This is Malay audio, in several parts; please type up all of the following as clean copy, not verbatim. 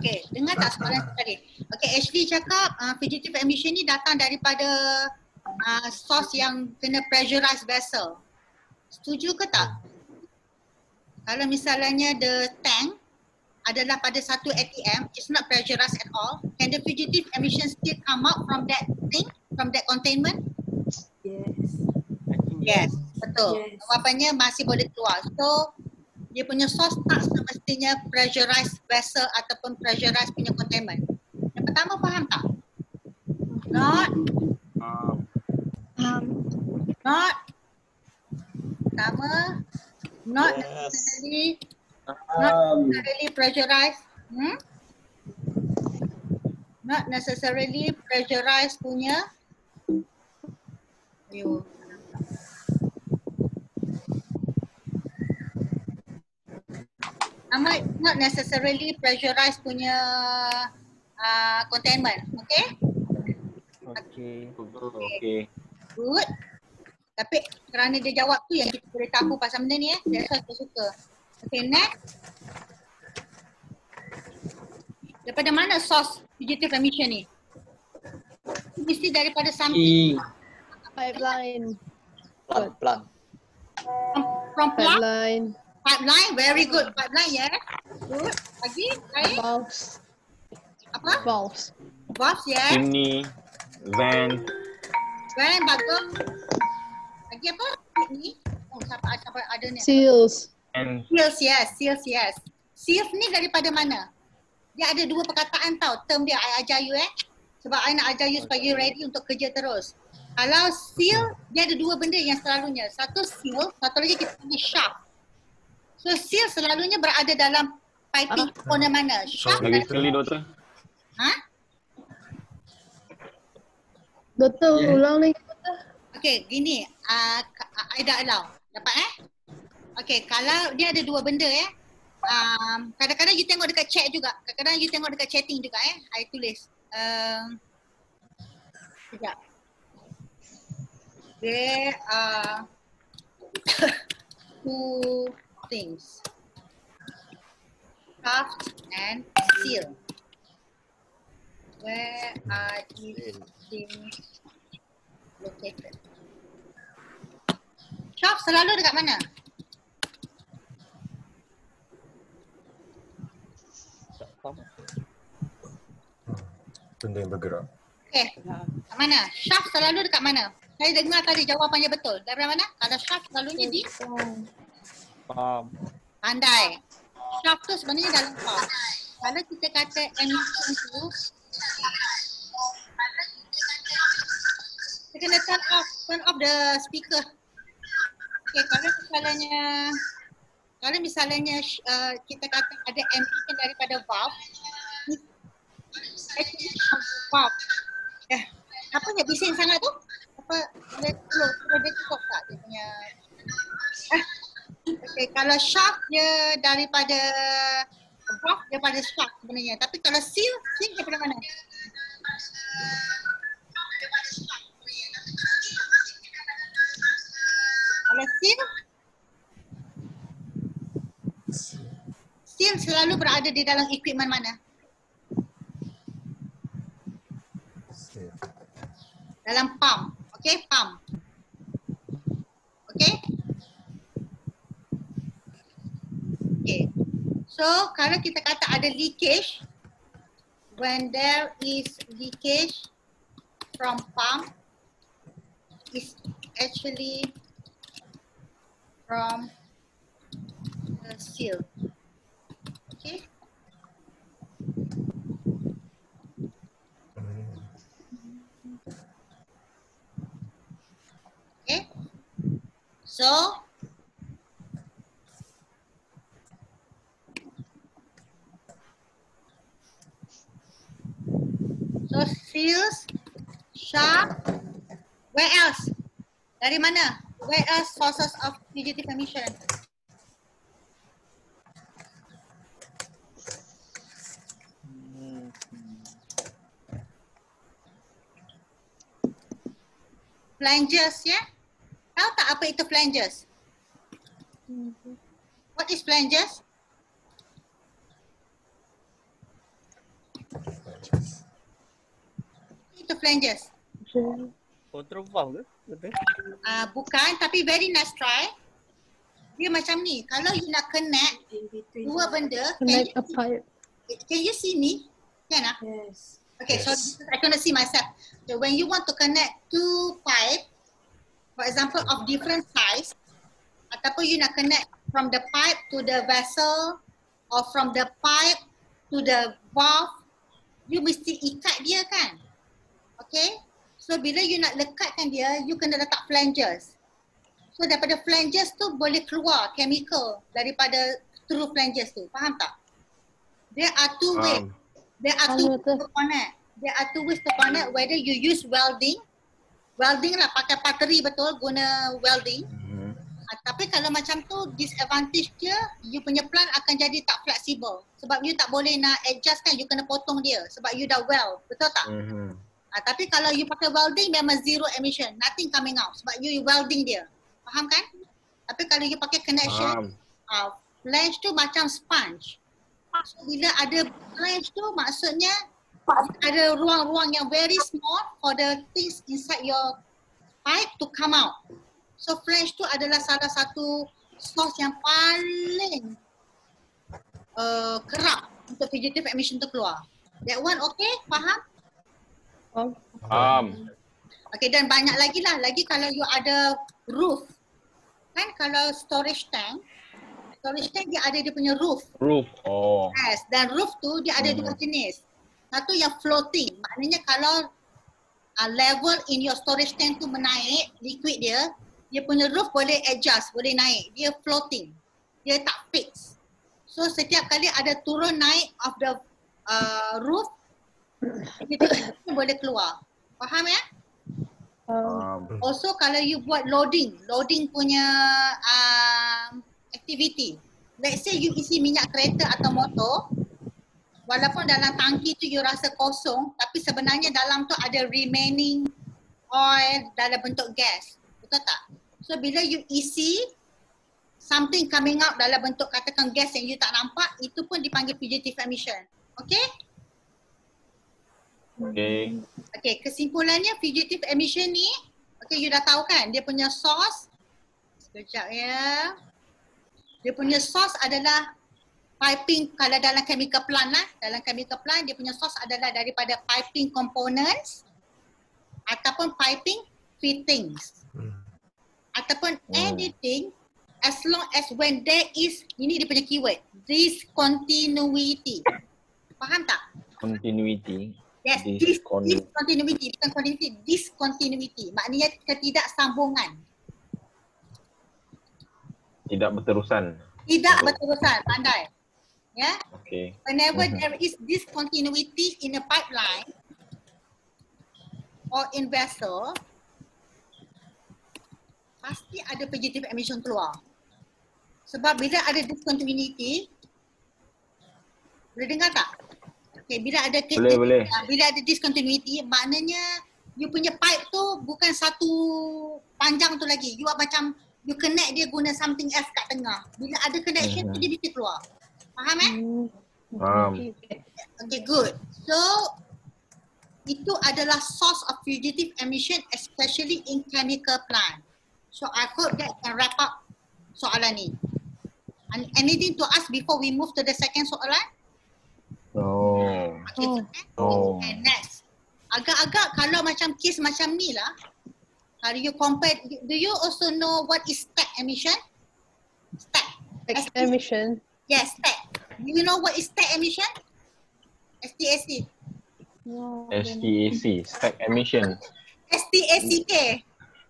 Okey, dengar tak soalan tadi? Okey, Ashley cakap fugitive emission ni datang daripada source yang kena pressurized vessel. Setuju ke tak? Kalau misalnya the tank adalah pada satu ATM, it's not pressurized at all, can the fugitive emission still come out from that thing, from that containment? Yes, betul. Yes. Jawapannya masih boleh keluar. So, dia punya source tak semestinya pressurized vessel ataupun pressurized punya containment. Yang pertama faham tak? Not. Not. Pertama, not necessarily, not necessarily pressurized. Not necessarily pressurized punya. Ayuh. Not necessarily pressurized punya containment, okay? Okay. Good. Tapi kerana dia jawab tu yang kita boleh tahu pasal benda ni that's why saya suka. Okay, next. Daripada mana source fugitive emission ni? Mesti daripada something. Pipeline. Plant. From plant? Pipeline. Pipeline, very good. Pipeline, yeah. Good. Lagi, lain? Valves. Apa? Valves. Valves, yeah. Chimney, vent, Very bagus. Lagi apa? Ni? Oh, siapa ada ni? Seals. and Seals, yes. Seals, yes. Seals ni daripada mana? Dia ada dua perkataan tau. Term dia I ajar you Sebab I nak ajar you supaya you ready untuk kerja terus. Kalau seal, dia ada dua benda yang selalunya. Satu seal, satu lagi kita panggil shaft. So seal selalunya berada dalam piping component mana? Shaft lagi sekali doktor. Ha? Doktor, ulang lagi doktor. Okay, gini. I dah allow. Dapat Okay, kalau dia ada dua benda kadang-kadang you tengok dekat chat juga. Kadang-kadang you tengok dekat chatting juga I tulis. Sekejap. There are two things. Shaft and seal. Where are these things located? Shaft selalu dekat mana? Benda yang bergerak. Okay, kat mana? Shaft selalu dekat mana? Saya dengar tadi jawapannya betul. Dari mana? Kalau shaft selalunya di pandai. Shaft tu sebenarnya dalam pump. Kalau kita kata emission tu, kita kena turn off the speaker. Okay, kalau misalnya kita kata ada emission daripada valve, valve. Apa yang bising sangat tu? Apa boleh dia cukup tak dia punya? Okay, kalau shaft dia daripada valve daripada shaft sebenarnya. Tapi kalau seal daripada mana? Kalau seal selalu berada di dalam equipment mana? Dalam pump. Okay, pump. Okay? Okay. So, kalau kita kata ada leakage, when there is leakage from pump, is actually from the seal. Okay? Okay? So, seals, shaft, where else? Dari mana? Where else sources of fugitive emission? Flanges, ya? Tahu tak apa itu flanges? What is flanges? Itu flanges. Terbang ke? Betul? Bukan, tapi very nice try. Dia macam ni, kalau you nak connect dua benda, Connect a pipe. can you see me? Can ah? Yes. Okay, so Yes. I cannot see myself. So when you want to connect two pipe, for example of different size, ataupun you nak connect from the pipe to the vessel or from the pipe to the valve, you mesti ikat dia kan? Okay? So bila you nak lekatkan dia, you kena letak flanges. So daripada flanges tu boleh keluar chemical daripada through flanges tu. Faham tak? There are two ways. There are two ways to connect. There are two ways to connect, whether you use welding. Welding lah, pakai pateri betul, guna welding. Tapi kalau macam tu, disadvantage dia, you punya plant akan jadi tak flexible. Sebab you tak boleh nak adjust kan, you kena potong dia. Sebab you dah weld, betul tak? Tapi kalau you pakai welding, memang zero emission, nothing coming out. Sebab you welding dia. Faham kan? Tapi kalau you pakai connection, flange tu macam sponge. So bila ada flange tu, maksudnya ada ruang-ruang yang very small for the things inside your pipe to come out. So flange tu adalah salah satu source yang paling kerap untuk fugitive emission tu keluar. That one okay? Faham? Okay, dan banyak lagi lah. Lagi kalau you ada roof. Kan kalau storage tank dia ada dia punya roof. Roof. Oh. Yes, dan roof tu dia ada dua jenis. Satu yang floating. Maknanya kalau level in your storage tank tu menaik, liquid dia punya roof boleh adjust, boleh naik. Dia floating. Dia tak fix. So setiap kali ada turun naik of the roof, dia boleh keluar. Faham ya? Also kalau you buat loading punya activity. Let's say you isi minyak kereta atau motor, walaupun dalam tangki tu you rasa kosong, tapi sebenarnya dalam tu ada remaining oil dalam bentuk gas. Betul tak? So bila you isi, something coming out dalam bentuk katakan gas yang you tak nampak, itu pun dipanggil fugitive emission. Okay? Okay, kesimpulannya fugitive emission ni, okay, you dah tahu kan, dia punya source, sekejap ya. Dia punya source adalah piping, kalau dalam chemical plant lah, dalam chemical plant dia punya source adalah daripada piping components ataupun piping fittings. Ataupun anything as long as when there is, ini dia punya keyword, discontinuity. Faham tak? Continuity. Yes, discontinuity, bukan continuity, discontinuity. Maknanya ketidaksambungan. Tidak berterusan. Tidak berterusan, pandai. Ya? Okay. Whenever there is discontinuity in a pipeline or in vessel, pasti ada fugitive emission keluar. Sebab bila ada discontinuity, boleh dengar tak? Okay, bila ada Boleh. Bila ada discontinuity, maknanya you punya pipe tu bukan satu panjang tu lagi. You macam you connect dia guna something else kat tengah. Bila ada connection tu dia mesti keluar. Faham Faham. Okay, good. So itu adalah source of fugitive emission especially in chemical plant. So I hope that can wrap up soalan ni. And anything to ask before we move to the second soalan? Okay, and next. Agak-agak kalau macam case macam ni lah, kalau you compare, do you also know what is stack emission? Stack. Emission. Yes, stack. Do you know what is stack emission? STAC. No. STAC, stack emission. STACK.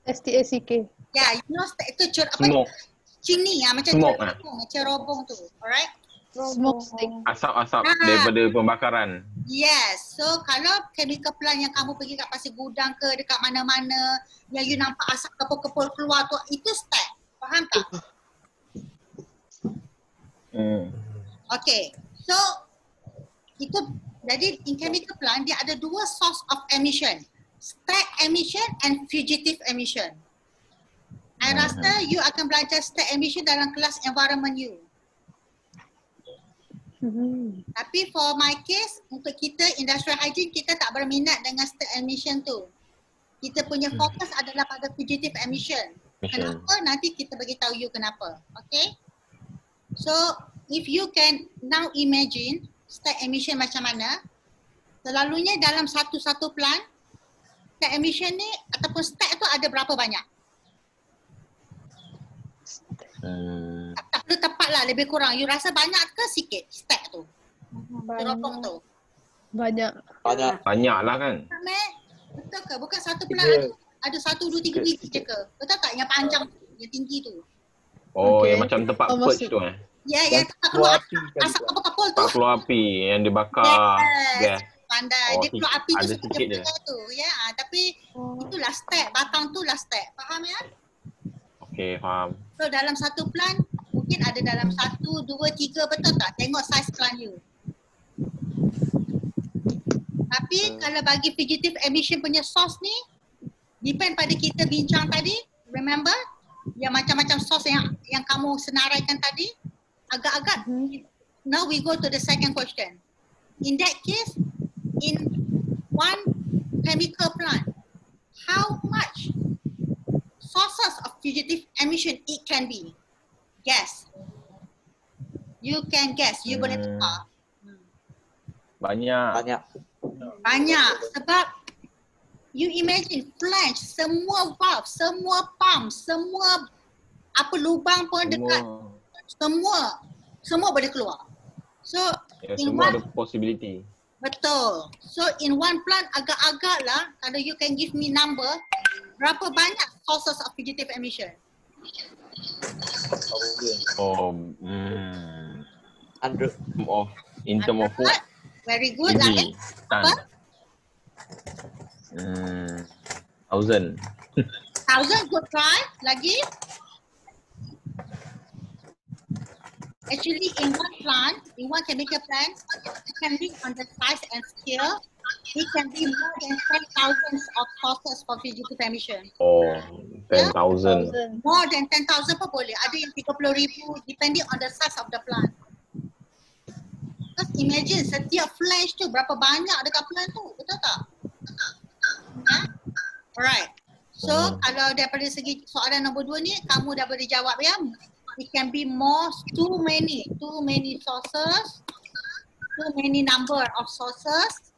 STACK. Yeah, you know stack itu Smoke. chimney macam Smoke, cerobong tu. Alright? Smoke stick. Asap-asap daripada pembakaran. Yes. So kalau chemical plant yang kamu pergi kat pasir gudang ke dekat mana-mana yang you nampak asap kepul-kepul keluar tu, itu stack. Faham tak? Okay. So itu jadi in chemical plant dia ada dua source of emission. Stack emission and fugitive emission. I rasa you akan belajar stack emission dalam kelas environment you. Tapi for my case, untuk kita industrial hygiene, kita tak berminat dengan state emission tu. Kita punya fokus adalah pada fugitive emission. Kenapa? Nanti kita bagi tahu you kenapa. Okay? So, if you can now imagine state emission macam mana, selalunya dalam satu-satu plant, state emission ni ataupun state tu ada berapa banyak? Tak perlu tepat lah, lebih kurang. You rasa banyak ke sikit state tu? Teropong tu? Banyak. Banyak lah kan. Betul ke? Bukan satu plant ada 1, 2, 3 biji je ke? Betul tak? Yang panjang tu, yang tinggi tu. Oh, Okay. yang macam tempat Almost perch tu Ya, Yang yang tak keluar api kan asap juga. kapul-kapul tu. Tak keluar api yang dibakar gas. Pandai. Oh, Dia keluar api tu ada seperti sikit je. benda tu. Ya, tapi itulah stack. Batang tu lah stack. Faham ya? Okey, faham. So dalam satu plant, mungkin ada dalam 1, 2, 3, betul tak? Tengok saiz plant you. Tapi kalau bagi fugitive emission punya source ni, depend pada kita bincang tadi, remember? Yang macam-macam source yang kamu senaraikan tadi, agak-agak. Now we go to the second question. In that case, in one chemical plant, how much sources of fugitive emission it can be? Guess. You can guess. You boleh tukar. Banyak. Banyak. Sebab you imagine flange, semua valve, semua pump, semua apa lubang pun dekat. Semua boleh keluar. So Ya, in semua one, ada possibility. betul. So in one plant agak-agak lah, kalau you can give me number, berapa banyak sources of fugitive emission? Oh, 100. in term of what? Very good. Lain? Tan. Apa? 1,000. 1,000, good try. Lagi? Actually, in one plant, in one chemical plant, depending on the size and scale, it can be more than 10,000 of sources for fugitive emission. Oh, 10,000. More than 10,000 pun boleh. Ada yang 30,000 depending on the size of the plant. Just imagine setiap flash tu berapa banyak dekat plant tu. Betul tak? Alright. So kalau daripada segi soalan nombor 2 ni, kamu dah boleh jawab ya. It can be too many sources, too many number of sources.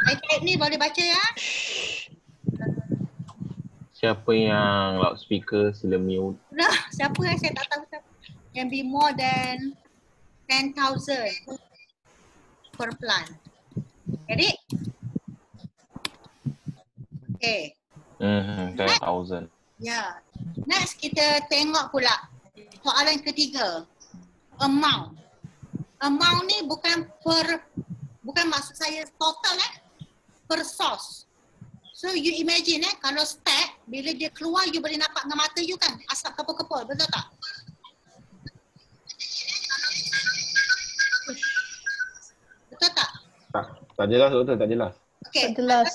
IPad ni boleh baca ya. Siapa yang loudspeaker sila mute? Nah, siapa yang saya tak tahu siapa. Can be more than 10,000 per plant. Get it? Okay. 10,000. Ya. Next kita tengok pula soalan ketiga. Amount. Amount ni bukan maksud saya total per source. So you imagine kalau stack, bila dia keluar you boleh nampak dengan mata you kan, asap kepul-kepul, betul tak? Betul tak? Tak jelas doktor, tak jelas. Okay, Tak jelas.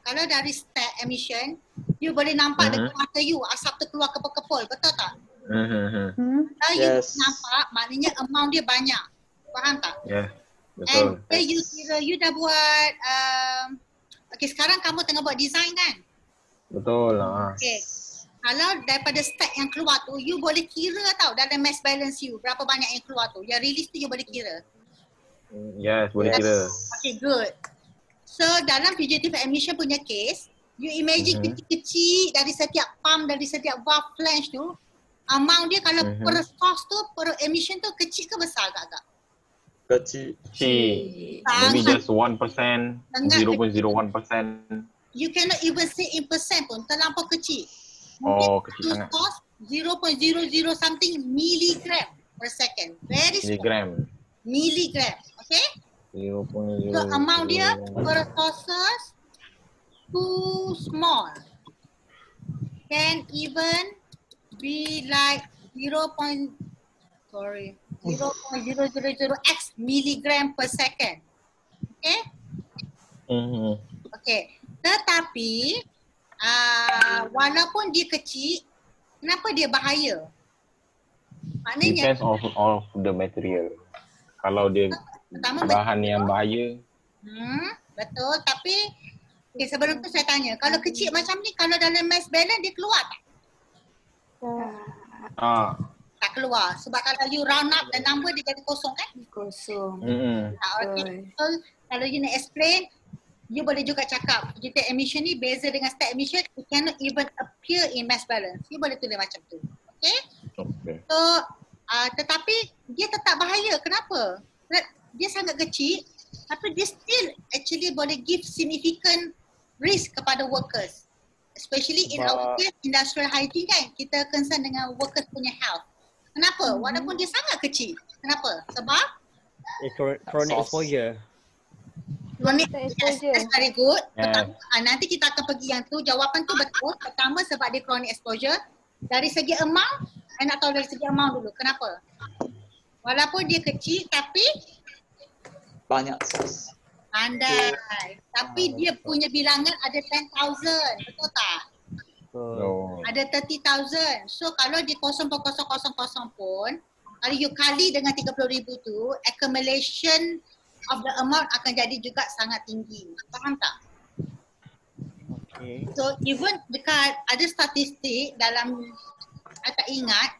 kalau dari stack emission, you boleh nampak dengan mata you asap tu keluar kepul-kepul, betul tak? Kalau you nampak, maknanya amount dia banyak. Faham tak? Ya, And betul. you kira, you dah buat, okay sekarang kamu tengah buat design kan? Betul lah. Okay. Kalau daripada stack yang keluar tu, you boleh kira tau dalam mass balance you, berapa banyak yang keluar tu. Yang release tu you boleh kira. Yes, boleh kira. Okay, good. So dalam fugitive emission punya case, you imagine kecil-kecil dari setiap pump, dari setiap valve flange tu, amount dia kalau per source tu, per emission tu kecil ke besar agak-agak? Kecil. Maybe just 1%, Sangat 0.01%. You cannot even say in percent pun, terlampau kecil. Oh, kecil sangat. Source 0.00 something milligram per second. Very small. Milligram. Okay? 0.0. So amount dia per sources too small. Can even be like 0.000x milligram per second. Okay? Okay. Tetapi walaupun dia kecil, kenapa dia bahaya? Maknanya Depends of the material. Kalau dia Pertama bahan yang bahaya, betul, tapi sebelum tu saya tanya, kalau kecil macam ni, kalau dalam mass balance dia keluar tak? Tak keluar. Sebab kalau you round up the number dia jadi kosong kan? Kosong. Okay. So kalau you nak explain, you boleh juga cakap fugitive emission ni beza dengan state emission, it cannot even appear in mass balance. You boleh tulis macam tu. Okay? So tetapi dia tetap bahaya. Kenapa? Dia sangat kecil tapi dia still actually boleh give significant risk kepada workers. Especially in our case, industrial hygiene kan, kita concern dengan workers punya health. Kenapa? Walaupun dia sangat kecil. Kenapa? Sebab Chronic exposure. chronic exposure. Yes, very good. Pertama, nanti kita akan pergi yang tu. Jawapan tu betul. Pertama sebab dia chronic exposure. Dari segi amount, saya nak tahu dari segi amount dulu. Kenapa? Walaupun dia kecil tapi banyak sos. Pandai. Tapi dia punya bilangan ada 10,000. Betul tak? Ada 30,000. So kalau di 0.000 pun, kalau you kali dengan 30,000 tu, accumulation of the amount akan jadi juga sangat tinggi. Faham tak? Okay. So even dekat ada statistik dalam, saya tak ingat,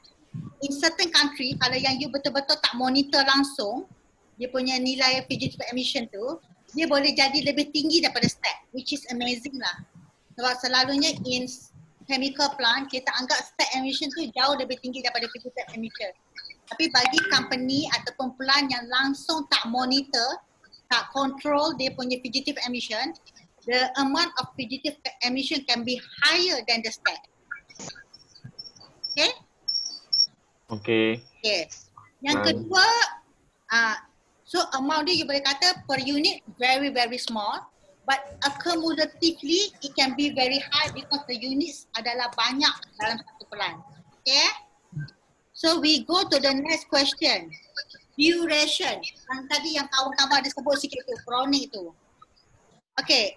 in certain country kalau yang you betul-betul tak monitor langsung, dia punya nilai fugitive emission tu, dia boleh jadi lebih tinggi daripada stat, which is amazing lah. Sebab selalunya in chemical plant, kita anggap stat emission tu jauh lebih tinggi daripada fugitive emission. Tapi bagi company ataupun plant yang langsung tak monitor, tak control dia punya fugitive emission, the amount of fugitive emission can be higher than the stat. Okay? Okay. Yes. Yang kedua, so amount dia you boleh kata per unit very very small, but accumulatively it can be very high because the units adalah banyak dalam satu plant. Okay? So we go to the next question. Duration. Yang tadi yang kawan-kawan ada sebut sikit tu, chronic tu. Okay.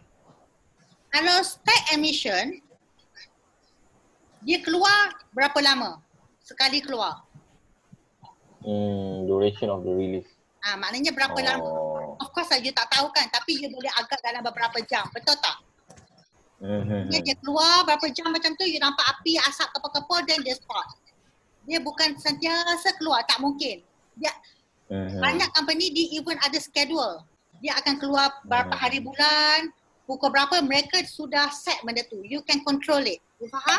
Kalau state emission, dia keluar berapa lama? Sekali keluar. Duration of the release. Maknanya berapa lama? Of course you tak tahu kan, tapi you boleh agak dalam beberapa jam, betul tak? Dia keluar berapa jam macam tu, you nampak api, asap kepal-kepal, then dia stop. Dia bukan sentiasa keluar, tak mungkin. Dia banyak company dia even ada schedule. Dia akan keluar berapa hari bulan, pukul berapa, mereka sudah set benda tu. You can control it. You faham?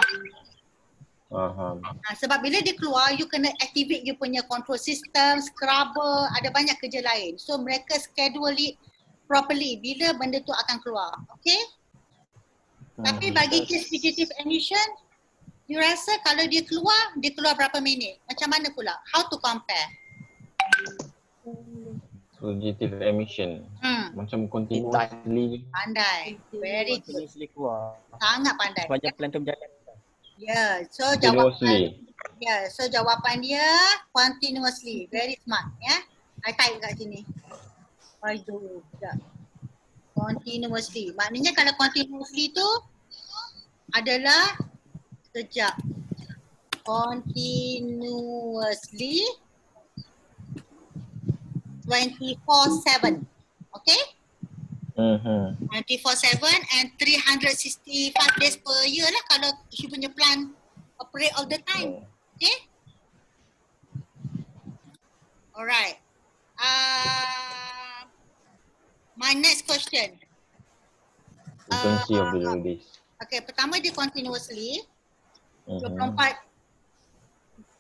Sebab bila dia keluar, you kena activate you punya control system, scrubber, ada banyak kerja lain. So mereka schedule it properly bila benda tu akan keluar. Okay? Tapi bagi case fugitive emission, you rasa kalau dia keluar berapa minit? Macam mana pula? How to compare? Fugitive emission. Macam continuously. Pandai. Very good. Continuously keluar. Sangat pandai. Sepanjang plant tu berjalan. Ya, so Continuously. jawapan dia continuously. Very smart ya. I type kat sini. Aduh, sekejap. Continuously. Maknanya kalau continuously tu adalah sekejap. Continuously 24/7. Okay? 24/7 and 365 days per year lah kalau you punya plant operate all the time. Okay? Alright. My next question. Frequency of the release. Okay, pertama dia continuously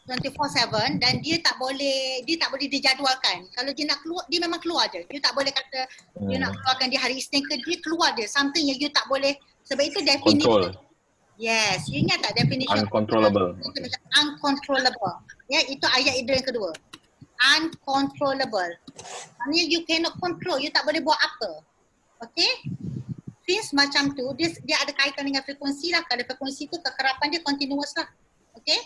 24/7 dan dia tak boleh dijadualkan. Kalau dia nak keluar, dia memang keluar je. You tak boleh kata you nak keluarkan di hari Isnin ke, dia keluar je. Something yang you tak boleh, sebab itu definisi. Control. Yes, you ingat tak definition? Uncontrollable. Uncontrollable. Ya, itu ayat itu yang kedua. Uncontrollable. Maksudnya you cannot control, you tak boleh buat apa. Okay? Since macam tu, dia ada kaitan dengan frekuensi lah. Kalau frekuensi tu kekerapan dia continuous lah. Okay?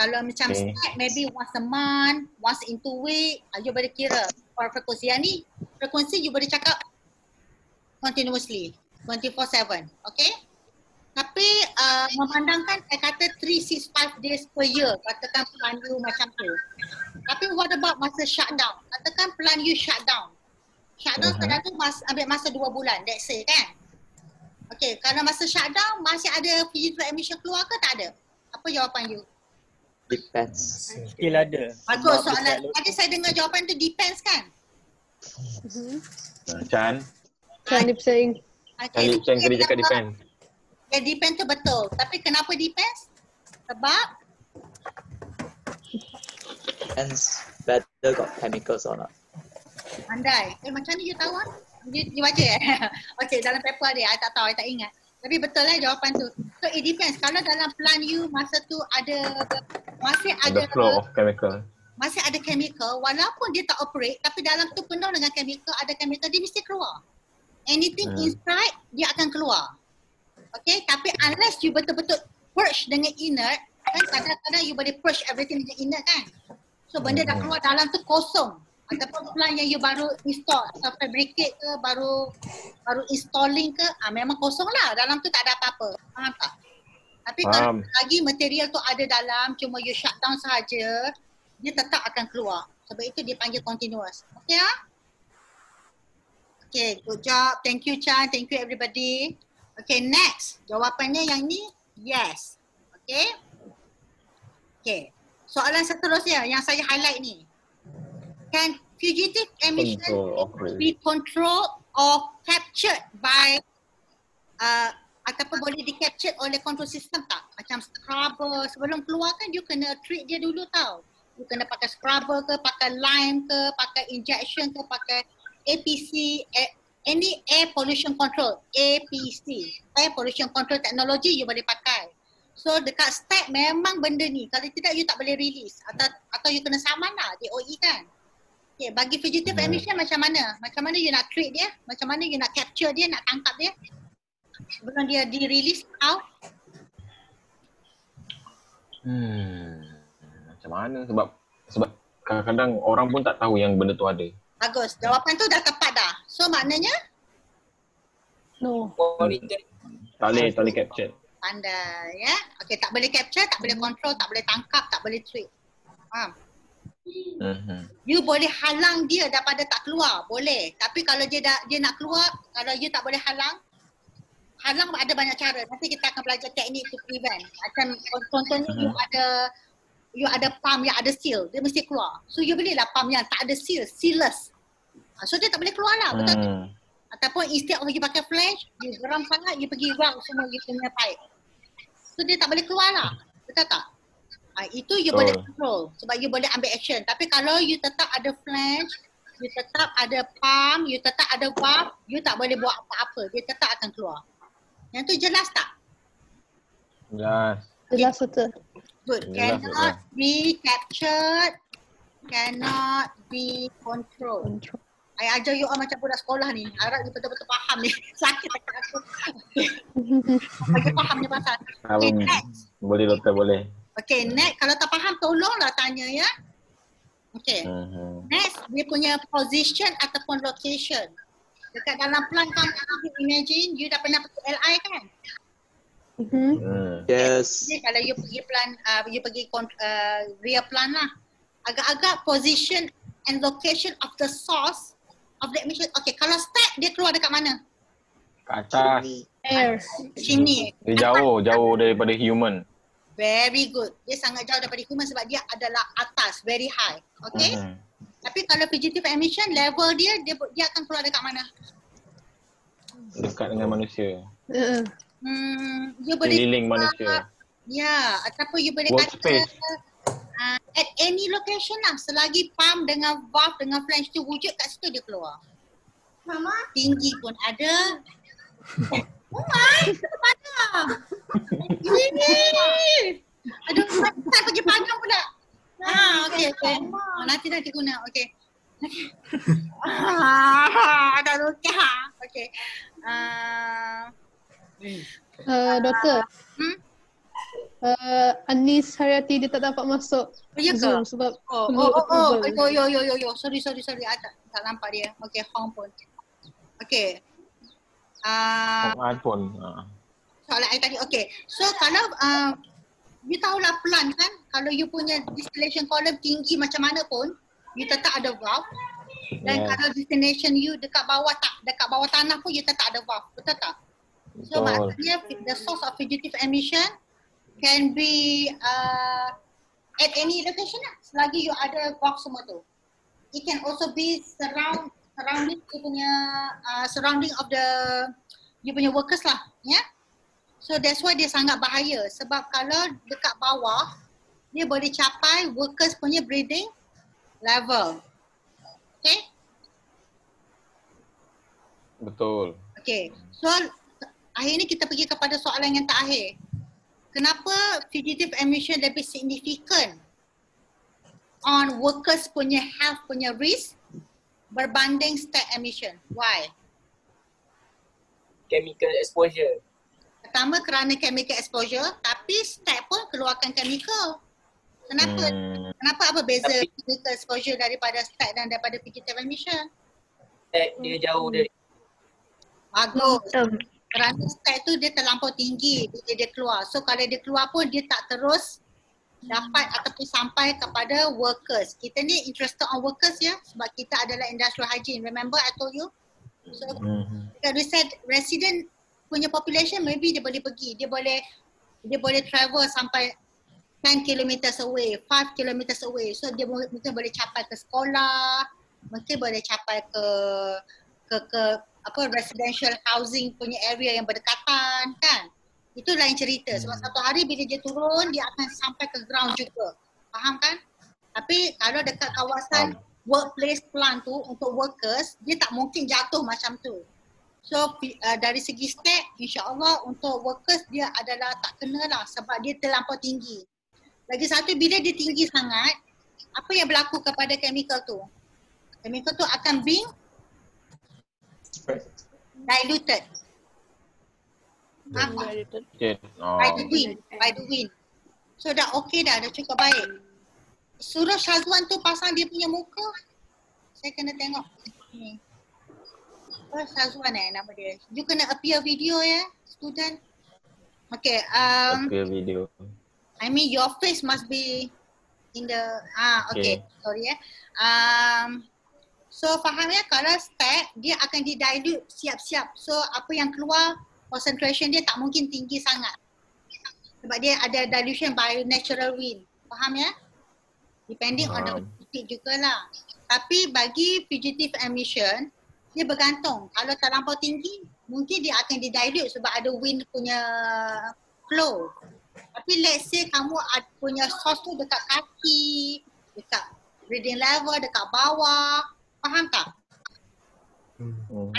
Kalau macam start, maybe once a month, once in 2 week, you boleh kira frekuensi. Yang ni, frekuensi you boleh cakap continuously, 24/7. Okay? Tapi memandangkan, saya kata 365 days per year, katakan plan you macam tu. Tapi what about masa shutdown? katakan plant you shut down. Shutdown selalu ambil masa 2 bulan, let's say kan. Okay, kalau masa shutdown masih ada fugitive emission keluar ke tak ada? Apa jawapan you? Depends. Still ada. Bagus Sebab soalan. dekat Tadi saya dengar jawapan tu depends kan? Chan, Can keep saying. Chan kena cakap depend. Ya, depend tu betul. Tapi kenapa depends? Sebab Depends whether got chemicals or not. pandai. Macam ni you tahu ah? You baca Okay, dalam paper dia. I tak tahu, I tak ingat. Tapi betul lah jawapan tu. So it depends. Kalau dalam plant you masa tu masih The flow of chemical. masih ada chemical, walaupun dia tak operate, tapi dalam tu penuh dengan chemical, ada chemical, dia mesti keluar. Anything inside, dia akan keluar. Okay, tapi unless you betul-betul purge dengan inert, kan kadang-kadang you boleh purge everything dengan inert kan. So benda dah keluar dalam tu kosong. Ataupun plant yang you baru install atau fabricate ke, baru installing ke, memang kosong lah. Dalam tu tak ada apa-apa. Faham tak? Tapi kalau lagi material tu ada dalam, cuma you shut down sahaja, dia tetap akan keluar. Sebab itu dia panggil continuous. Okay ah? Okay, good job. Thank you Chan. Thank you everybody. Okay, next. Jawapannya yang ni, yes. Okay. Okay. Soalan seterusnya yang saya highlight ni. Can fugitive emission be controlled or captured by ataupun boleh di-capture oleh control system tak? Macam scrubber, sebelum keluar kan you kena treat dia dulu tau. You kena pakai scrubber ke, pakai lime ke, pakai injection ke, pakai APC, any air pollution control, APC, air pollution control technology you boleh pakai. So dekat step memang benda ni, kalau tidak you tak boleh release atau you kena saman lah, DOE kan. Okay, bagi fugitive emission macam mana? Macam mana you nak treat dia? Macam mana you nak capture dia, nak tangkap dia? Sebelum dia di-release out? Macam mana? Sebab kadang-kadang orang pun tak tahu yang benda tu ada. Bagus. Jawapan tu dah tepat dah. So maknanya? No. Tak boleh capture. Pandai ya. Okay, tak boleh capture, tak boleh control, tak boleh tangkap, tak boleh treat. Faham? You boleh halang dia daripada tak keluar, boleh. Tapi kalau dia nak keluar, kalau you tak boleh halang ada banyak cara. Nanti kita akan belajar teknik to prevent. Macam contohnya you ada pump yang ada seal, dia mesti keluar. So you belilah pump yang tak ada seal, sealless. So dia tak boleh keluar lah, betul tak? Ataupun instead of you pakai flash, you geram sangat, you pergi round semua you punya pipe. So dia tak boleh keluar lah, betul tak? Itu you boleh control sebab you boleh ambil action. Tapi kalau you tetap ada flash, you tetap ada pump, you tetap ada valve, you tak boleh buat apa-apa. Dia tetap akan keluar. Yang tu jelas tak? Jelas betul. Good. Cannot be captured, cannot be controlled. I ajar you all macam budak sekolah ni. Harap you betul-betul faham ni. Sakit dekat aku. Bagi faham ni pasal. Okay, next. Boleh doktor, boleh. Okay, next. Kalau tak faham, tolonglah tanya ya. Okay. Next, dia punya position ataupun location. Dekat dalam plant kamu, imagine you dah pernah pergi LI kan? Yes. Okay, kalau you pergi plant, you pergi rear plant lah. Agak-agak position and location of the source of the emission. Okay, kalau step dia keluar dekat mana? Kat atas. Air. Sini. Dia jauh daripada human. Very good. Dia sangat jauh daripada human sebab dia adalah atas, very high. Okay? Tapi kalau fugitive emission, level dia akan keluar dekat mana? Dekat dengan manusia. You boleh Keliling manusia. Ya, ataupun you boleh Workspace. kata at any location lah. Selagi pump dengan valve dengan flange tu wujud kat situ dia keluar. Mama, tinggi pun ada. Oh my, mana? Ini. Aduh, saya pergi padang pula. Okey. Nanti guna. Okey. Ada luka. Okey. Doktor. Anis Haryati dia tak dapat masuk Zoom sebab perlu approval. Yo. Sorry. I tak nampak dia. Okey, home pun. Okey. Pun. Soalan I tadi. Okey. So kalau you tahulah plant kan, kalau you punya distillation column tinggi macam mana pun, you tetap ada valve. Dan kalau destination you dekat bawah tanah pun you tetap ada valve, betul tak? So maksudnya the source of fugitive emission can be at any location lah, selagi you ada valve semua tu. It can also be surrounding of the you punya workers lah, ya. So that's why dia sangat bahaya, sebab kalau dekat bawah dia boleh capai workers punya breathing level. Okay? Betul. Okay, so akhirnya kita pergi kepada soalan yang terakhir. Kenapa fugitive emission lebih significant on workers punya health punya risk berbanding stack emission? Why? Chemical exposure. Pertama kerana chemical exposure, tapi stack pun keluarkan chemical. Kenapa? Kenapa apa beza chemical exposure daripada stack dan daripada fugitive emission? Dia jauh dari. Bagus. Kerana stack tu dia terlampau tinggi bila dia keluar. So kalau dia keluar pun dia tak terus dapat ataupun sampai kepada workers. Kita ni interested on workers ya, sebab kita adalah industrial hygiene. Remember I told you? So kalau we said resident punya population, maybe dia boleh pergi. Dia boleh travel sampai 10 kilometers away, 5 kilometers away. So dia mungkin boleh capai ke sekolah, mungkin boleh capai ke residential housing punya area yang berdekatan kan. Itu lain cerita. Sebab satu hari bila dia turun, dia akan sampai ke ground juga. Faham kan? Tapi kalau dekat kawasan workplace plant tu untuk workers, dia tak mungkin jatuh macam tu. So dari segi stack, insyaAllah untuk workers dia adalah tak kena lah sebab dia terlampau tinggi. Lagi satu, bila dia tinggi sangat, apa yang berlaku kepada chemical tu? Chemical tu akan being diluted. By the wind. So dah okey dah cukup baik. Suruh Syazwan tu pasang dia punya muka. Saya kena tengok ni. Oh, Syazwan nama dia. You kena appear video ya, student. Okay. Appear video. I mean your face must be in the okay. Sorry ya. So faham ya, kalau stack dia akan didilute siap-siap. So apa yang keluar concentration dia tak mungkin tinggi sangat. Sebab dia ada dilution by natural wind. Faham ya? Depending on the speed jugalah. Tapi bagi fugitive emission, dia bergantung. Kalau terlampau tinggi, mungkin dia akan didilute sebab ada wind punya flow. Tapi let's say kamu punya source tu dekat kaki, dekat breathing level, dekat bawah. Faham tak?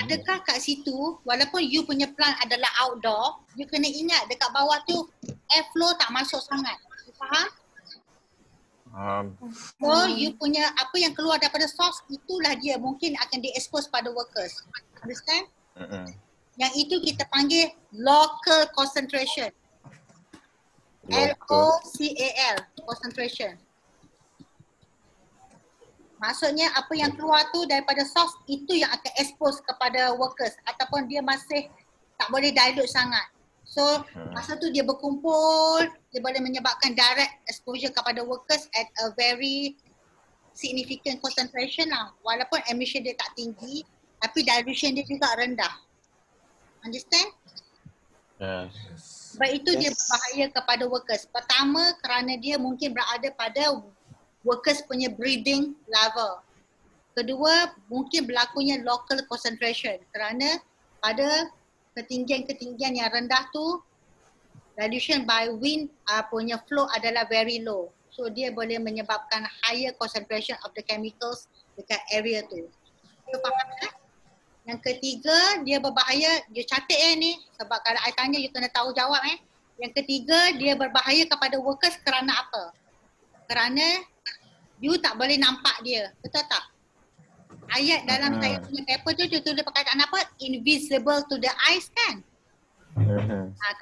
Adakah kat situ, walaupun you punya plant adalah outdoor, you kena ingat dekat bawah tu airflow tak masuk sangat. You faham? So you punya apa yang keluar daripada source, itulah dia mungkin akan di-expose pada workers. Understand? Yang itu kita panggil local concentration. LOCAL, concentration. Maksudnya apa yang keluar tu daripada source, itu yang akan expose kepada workers ataupun dia masih tak boleh dilute sangat. So masa tu dia berkumpul, dia boleh menyebabkan direct exposure kepada workers at a very significant concentration lah. Walaupun emission dia tak tinggi, tapi dilution dia juga rendah. Understand? Sebab itu dia berbahaya kepada workers. Pertama kerana dia mungkin berada pada workers punya breathing level. Kedua, mungkin berlakunya local concentration kerana pada ketinggian-ketinggian yang rendah tu dilution by wind punya flow adalah very low. So dia boleh menyebabkan higher concentration of the chemicals dekat area tu. You faham tak? Yang ketiga, dia berbahaya, dia catat ni sebab kalau I tanya you kena tahu jawab Yang ketiga, dia berbahaya kepada workers kerana apa? Kerana you tak boleh nampak dia, betul tak? Ayat dalam saya punya paper tu dia tulis perkataan apa? Invisible to the eyes kan?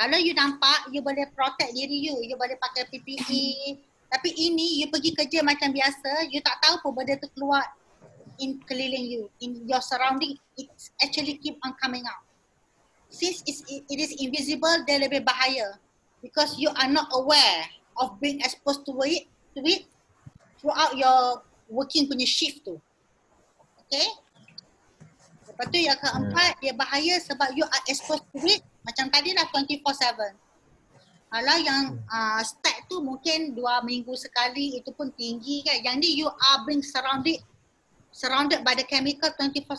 Kalau you nampak, you boleh protect diri you boleh pakai PPE. Tapi ini, you pergi kerja macam biasa, you tak tahu pun benda tu keluar in keliling you, in your surrounding, it actually keep on coming out. Since it is invisible, dia lebih bahaya because you are not aware of being exposed to it throughout your working punya shift tu. Okay. Lepas tu yang keempat, dia bahaya sebab you are exposed to it macam tadi lah 24/7. Kalau yang start tu mungkin 2 minggu sekali, itu pun tinggi kan. Yang ni you are being surrounded by the chemical 24/7